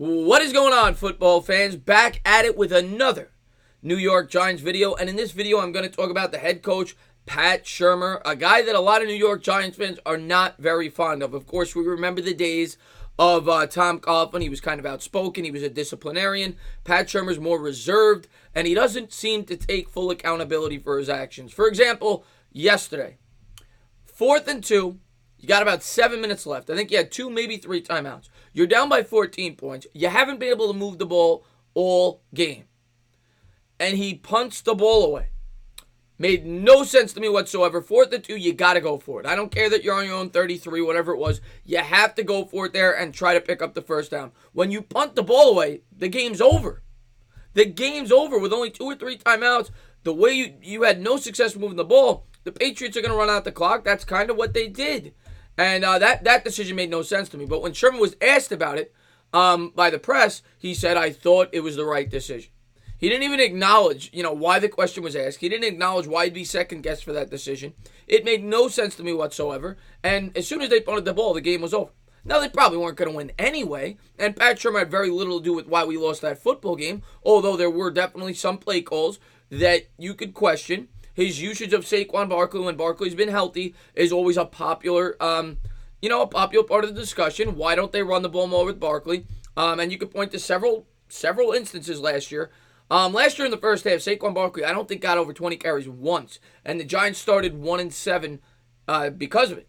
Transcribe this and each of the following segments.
What is going on, football fans? Back at it with another New York Giants video. And in this video, I'm going to talk about the head coach, Pat Shurmur, a guy that a lot of New York Giants fans are not very fond of. Of course, we remember the days of Tom Coughlin. He was kind of outspoken. He was a disciplinarian. Pat Shurmur's more reserved, and he doesn't seem to take full accountability for his actions. For example, yesterday, 4th and 2. You got about 7 minutes left. I think you had 2, maybe 3 timeouts. You're down by 14 points. You haven't been able to move the ball all game. And he punts the ball away. Made no sense to me whatsoever. 4th and 2, you got to go for it. I don't care that you're on your own 33, whatever it was. You have to go for it there and try to pick up the first down. When you punt the ball away, the game's over. The game's over with only 2 or 3 timeouts. The way you had no success moving the ball, the Patriots are going to run out the clock. That's kind of what they did. And that decision made no sense to me. But when Shurmur was asked about it by the press, he said, I thought it was the right decision. He didn't even acknowledge, why the question was asked. He didn't acknowledge why he'd be second-guessed for that decision. It made no sense to me whatsoever. And as soon as they punted the ball, the game was over. Now, they probably weren't going to win anyway. And Pat Shurmur had very little to do with why we lost that football game, although there were definitely some play calls that you could question. His usage of Saquon Barkley when Barkley's been healthy is always a popular, a popular part of the discussion. Why don't they run the ball more with Barkley? And you could point to several instances last year. Last year in the first half, Saquon Barkley, I don't think got over 20 carries once. And the Giants started 1-7 because of it.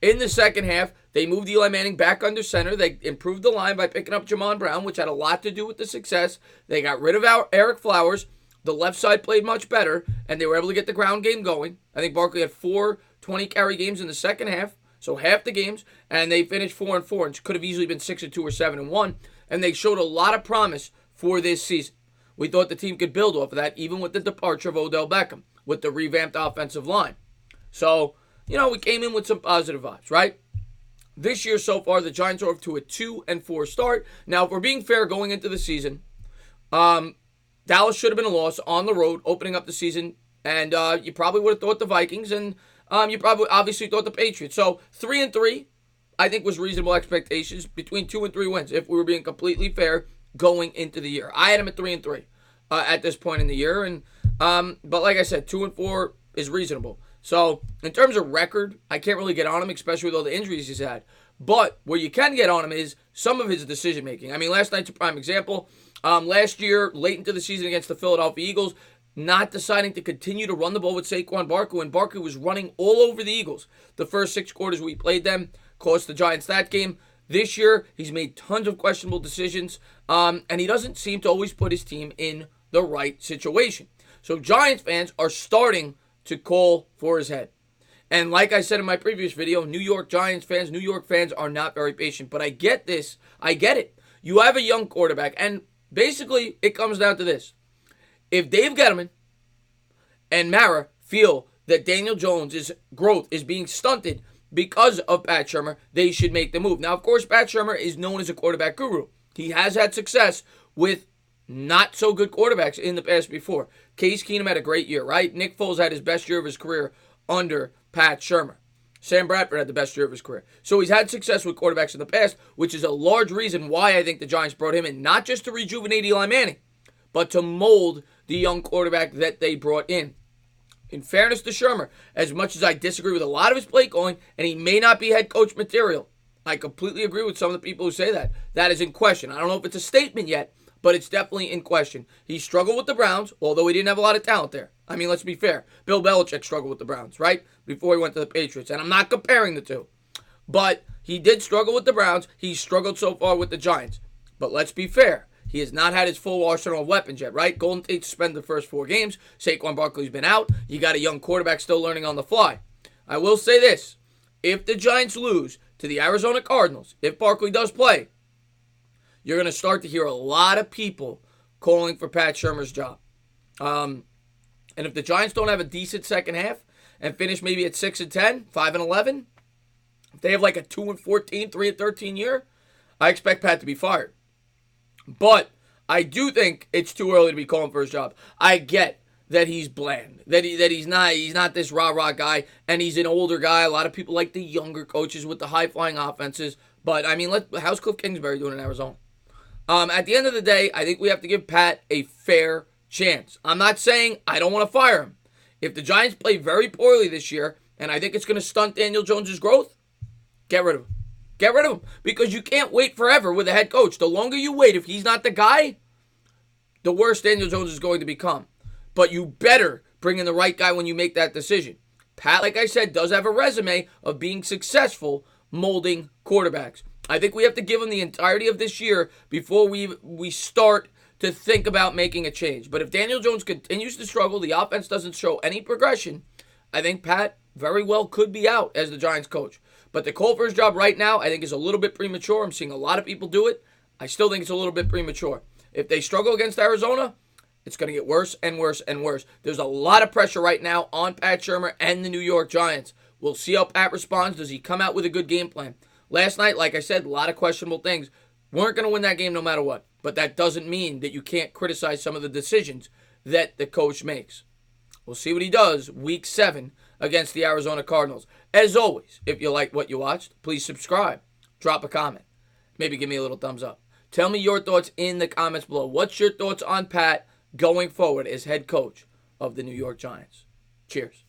In the second half, they moved Eli Manning back under center. They improved the line by picking up Jamon Brown, which had a lot to do with the success. They got rid of Eric Flowers. The left side played much better, and they were able to get the ground game going. I think Barkley had 4 20-carry games in the second half, so half the games, and they finished 4-4, and could have easily been 6-2 or 7-1, and they showed a lot of promise for this season. We thought the team could build off of that, even with the departure of Odell Beckham, with the revamped offensive line. So, we came in with some positive vibes, right? This year so far, the Giants are off to a 2-4 start. Now, if we're being fair going into the season, Dallas should have been a loss on the road, opening up the season, and you probably would have thought the Vikings, and you probably obviously thought the Patriots. So 3-3, I think, was reasonable expectations between 2 and 3 wins. If we were being completely fair going into the year, I had them at 3-3 at this point in the year, and but like I said, 2-4 is reasonable. So in terms of record, I can't really get on him, especially with all the injuries he's had. But where you can get on him is some of his decision making. I mean, last night's a prime example. Last year, late into the season against the Philadelphia Eagles, not deciding to continue to run the ball with Saquon Barkley when Barkley was running all over the Eagles. The first 6 quarters we played them cost the Giants that game. This year, he's made tons of questionable decisions, and he doesn't seem to always put his team in the right situation. So Giants fans are starting to call for his head. And like I said in my previous video, New York Giants fans, New York fans are not very patient. But I get this. I get it. You have a young quarterback, and basically, it comes down to this. If Dave Gettleman and Mara feel that Daniel Jones' growth is being stunted because of Pat Shurmur, they should make the move. Now, of course, Pat Shurmur is known as a quarterback guru. He has had success with not so good quarterbacks in the past before. Case Keenum had a great year, right? Nick Foles had his best year of his career under Pat Shurmur. Sam Bradford had the best year of his career. So he's had success with quarterbacks in the past, which is a large reason why I think the Giants brought him in, not just to rejuvenate Eli Manning, but to mold the young quarterback that they brought in. In fairness to Shurmur, as much as I disagree with a lot of his play calling, and he may not be head coach material, I completely agree with some of the people who say that. That is in question. I don't know if it's a statement yet, but it's definitely in question. He struggled with the Browns, although he didn't have a lot of talent there. I mean, let's be fair. Bill Belichick struggled with the Browns, right? Before he went to the Patriots. And I'm not comparing the two. But he did struggle with the Browns. He struggled so far with the Giants. But let's be fair. He has not had his full arsenal of weapons yet, right? Golden Tate suspended the first 4 games. Saquon Barkley's been out. You got a young quarterback still learning on the fly. I will say this. If the Giants lose to the Arizona Cardinals, if Barkley does play, you're going to start to hear a lot of people calling for Pat Shurmur's job. And if the Giants don't have a decent second half and finish maybe at 6-10, 5-11, if they have like a 2-14, 3-13 year, I expect Pat to be fired. But I do think it's too early to be calling for his job. I get that he's bland, that he's not this rah-rah guy, and he's an older guy. A lot of people like the younger coaches with the high-flying offenses. But, I mean, how's Cliff Kingsbury doing in Arizona? At the end of the day, I think we have to give Pat a fair chance. I'm not saying I don't want to fire him. If the Giants play very poorly this year, and I think it's going to stunt Daniel Jones' growth, get rid of him. Get rid of him. Because you can't wait forever with a head coach. The longer you wait, if he's not the guy, the worse Daniel Jones is going to become. But you better bring in the right guy when you make that decision. Pat, like I said, does have a resume of being successful molding quarterbacks. I think we have to give him the entirety of this year before we start to think about making a change. But if Daniel Jones continues to struggle, the offense doesn't show any progression, I think Pat very well could be out as the Giants coach. But the call for his job right now, I think, is a little bit premature. I'm seeing a lot of people do it. I still think it's a little bit premature. If they struggle against Arizona, it's going to get worse and worse and worse. There's a lot of pressure right now on Pat Shurmur and the New York Giants. We'll see how Pat responds. Does he come out with a good game plan? Last night, like I said, a lot of questionable things. Weren't going to win that game no matter what. But that doesn't mean that you can't criticize some of the decisions that the coach makes. We'll see what he does week 7 against the Arizona Cardinals. As always, if you liked what you watched, please subscribe. Drop a comment. Maybe give me a little thumbs up. Tell me your thoughts in the comments below. What's your thoughts on Pat going forward as head coach of the New York Giants? Cheers.